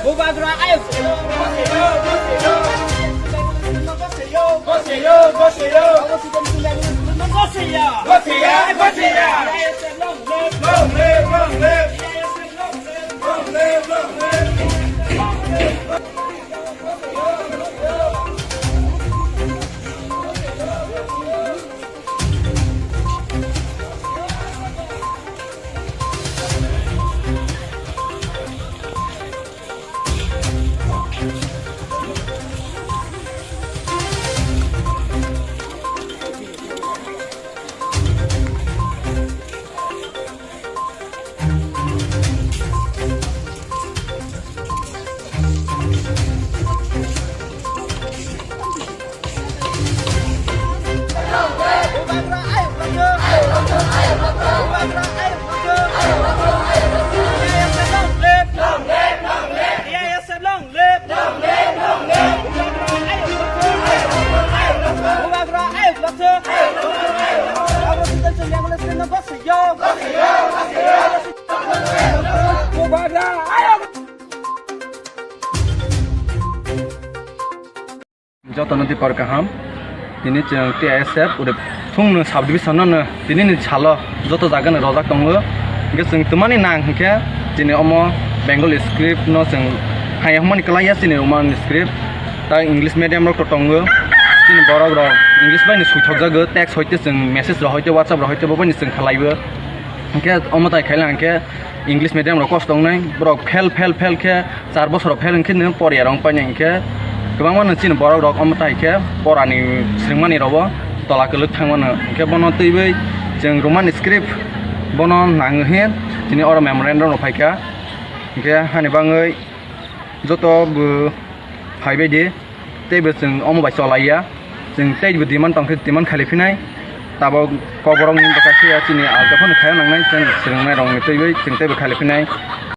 Ubagra ayo. Jotono di Parkaham, ini ceng TSF udah fung subdivision na, ini calo joto jaga na rozak tongo, geseng temani nang hingga, ini omo Bengal script no ceng, hayang mani kelaya sini Roman script, ta English medium rok tongo, ini borok rok, English ba ini suitok jaga, text hoite ceng message rok hoite WhatsApp rok hoite bawa ini ceng kalaiwa, hingga omo tai kailang hingga English medium rok kos tong nai, borok fail ke, 4 bosor fail hingga nih pori arong panya hingga. Kebang mana cina borok rok om tai ke porani sering mani rawa tolak kelut tang mana ke bono tibe jeng roman script bono nangehin cini orang memorandum rok paika ke hani bangai joto bu highway de tibe jeng om bai solaya jeng tibe diman tong diman khalipinai tabo koborong ni bakasi cini alta pun kaya nangnai jeng sering mai rong tibe jeng tibe khalipinai